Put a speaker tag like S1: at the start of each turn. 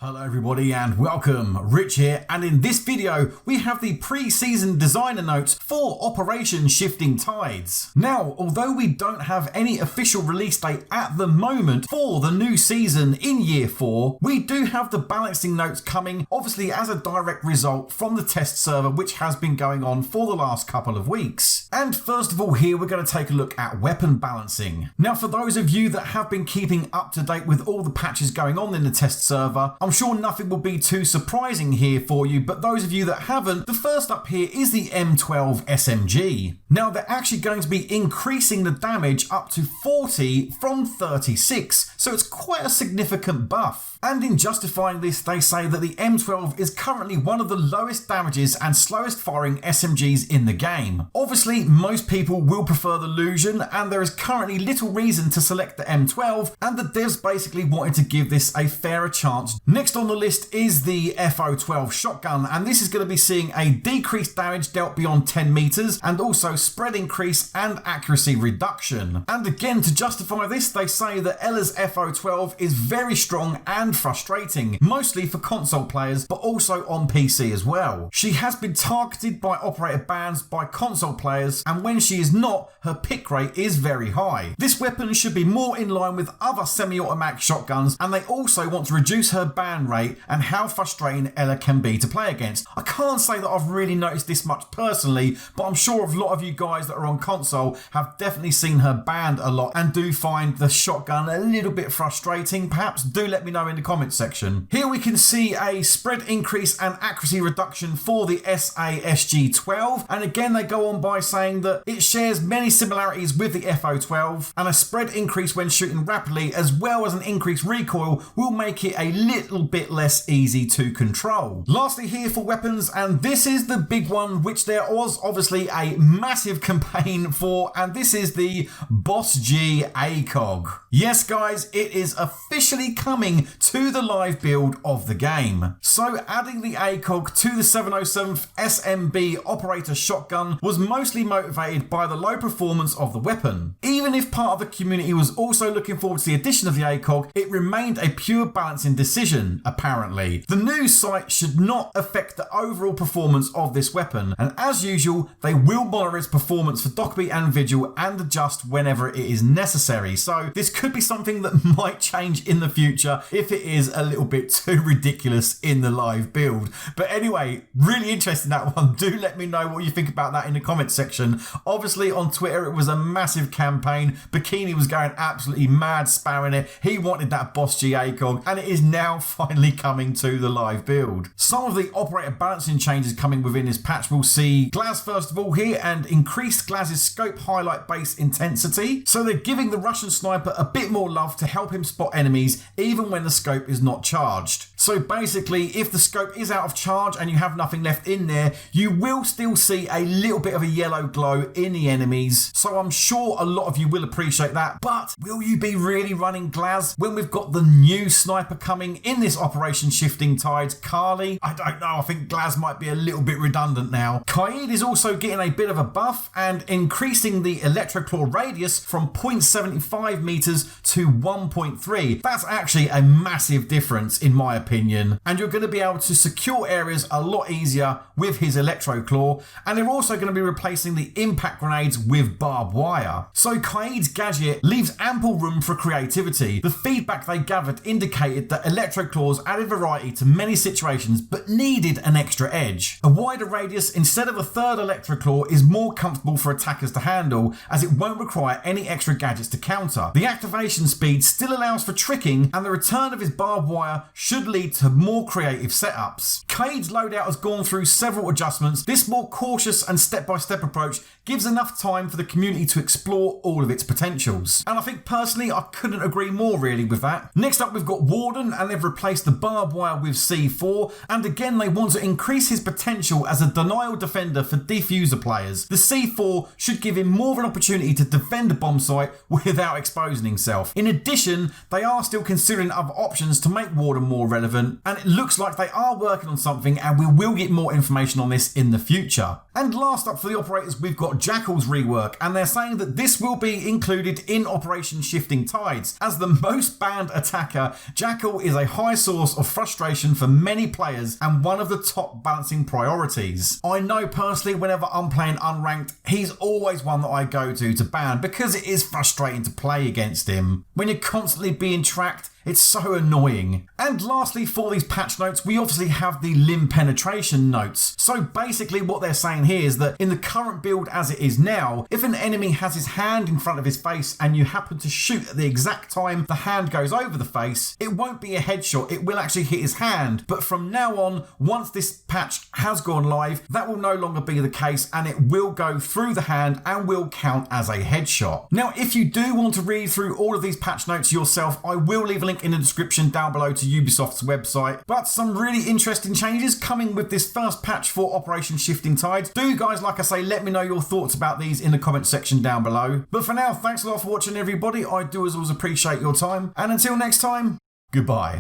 S1: Hello everybody and welcome, Rich here, and in this video we have the pre-season designer notes for Operation Shifting Tides. Now, although we don't have any official release date at the moment for the new season in Year 4, we do have the balancing notes coming, obviously as a direct result from the test server which has been going on for the last couple of weeks. And first of all here we're going to take a look at weapon balancing. Now, for those of you that have been keeping up to date with all the patches going on in the test server, I'm sure nothing will be too surprising here for you, but those of you that haven't, the first up here is the M12 SMG. Now, they're actually going to be increasing the damage up to 40 from 36, so it's quite a significant buff. And in justifying this, they say that the M12 is currently one of the lowest damages and slowest firing SMGs in the game. Obviously, most people will prefer the Lusion, and there is currently little reason to select the M12, and the devs basically wanted to give this a fairer chance. Next on the list is the FO12 shotgun, and this is going to be seeing a decreased damage dealt beyond 10 meters, and also spread increase and accuracy reduction. And again, to justify this, they say that Ella's FO12 is very strong and frustrating, mostly for console players, but also on PC as well. She has been targeted by operator bans by console players, and when she is not, her pick rate is very high. This weapon should be more in line with other semi-automatic shotguns, and they also want to reduce her ban rate and how frustrating Ella can be to play against. I can't say that I've really noticed this much personally, but I'm sure a lot of you guys that are on console have definitely seen her banned a lot and do find the shotgun a little bit frustrating. Perhaps do let me know in the comments section. Here we can see a spread increase and accuracy reduction for the SASG-12, and again they go on by saying that it shares many similarities with the FO-12, and a spread increase when shooting rapidly as well as an increased recoil will make it a little bit less easy to control. Lastly here for weapons, and this is the big one which there was obviously a massive campaign for, and this is the BOSG ACOG. Yes guys, it is officially coming to the live build of the game. So adding the ACOG to the 707th SMB operator shotgun was mostly motivated by the low performance of the weapon. Even if part of the community was also looking forward to the addition of the ACOG, it remained a pure balancing decision, apparently. The new sight should not affect the overall performance of this weapon, and as usual, they will monitor its performance for Dockerbee and Vigil and adjust whenever it is necessary. So this could be something that might change in the future if it is a little bit too ridiculous in the live build. But anyway, really interesting that one. Do let me know what you think about that in the comments section. Obviously on Twitter it was a massive campaign. Bikini was going absolutely mad spamming it. He wanted that BOSG ACOG, and it is now finally coming to the live build. Some of the operator balancing changes coming within this patch will see Glaz first of all here, and increased Glaz's scope highlight base intensity. So they're giving the Russian sniper a bit more love to help him spot enemies even when the scope is not charged. So basically, if the scope is out of charge and you have nothing left in there, you will still see a little bit of a yellow glow in the enemies. So I'm sure a lot of you will appreciate that. But will you be really running Glaz when we've got the new sniper coming in this Operation Shifting Tides, Carly? I don't know. I think Glaz might be a little bit redundant now. Kaid is also getting a bit of a buff and increasing the electroclaw radius from 0.75 meters to 1.3. That's actually a massive difference in my opinion, and you're going to be able to secure areas a lot easier with his electroclaw, and they're also going to be replacing the impact grenades with barbed wire. So Kaid's gadget leaves ample room for creativity. The feedback they gathered indicated that electroclaws added variety to many situations but needed an extra edge. A wider radius instead of a third electroclaw is more comfortable for attackers to handle, as it won't require any extra gadgets to counter. The activation speed still allows for tricking, and the return of his barbed wire should lead to more creative setups. Kaid's loadout has gone through several adjustments. This more cautious and step-by-step approach gives enough time for the community to explore all of its potentials. And I think personally I couldn't agree more really with that. Next up we've got Warden, and they've replaced the barbed wire with C4, and again they want to increase his potential as a denial defender for defuser players. The C4 should give him more of an opportunity to defend a bomb site without exposing himself. In addition, they are still considering other options to make Warden more relevant, and it looks like they are working on something, and we will get more information on this in the future. And last up for the operators, we've got Jackal's rework, and they're saying that this will be included in Operation Shifting Tides. As the most banned attacker, Jackal is a high source of frustration for many players and one of the top balancing priorities. I know personally, whenever I'm playing unranked, he's always one that I go to ban because it is frustrating to play against him. When you're constantly being tracked, it's so annoying. And lastly, for these patch notes, we obviously have the limb penetration notes. So basically what they're saying here is that in the current build as it is now, if an enemy has his hand in front of his face and you happen to shoot at the exact time the hand goes over the face, it won't be a headshot, it will actually hit his hand. But from now on, once this patch has gone live, that will no longer be the case and it will go through the hand and will count as a headshot. Now, if you do want to read through all of these patch notes yourself, I will leave a link in the description down below to Ubisoft's website. But some really interesting changes coming with this first patch for Operation Shifting Tides. Do guys, like I say, let me know your thoughts about these in the comment section down below. But for now, thanks a lot for watching everybody. I do as always appreciate your time. And until next time, goodbye.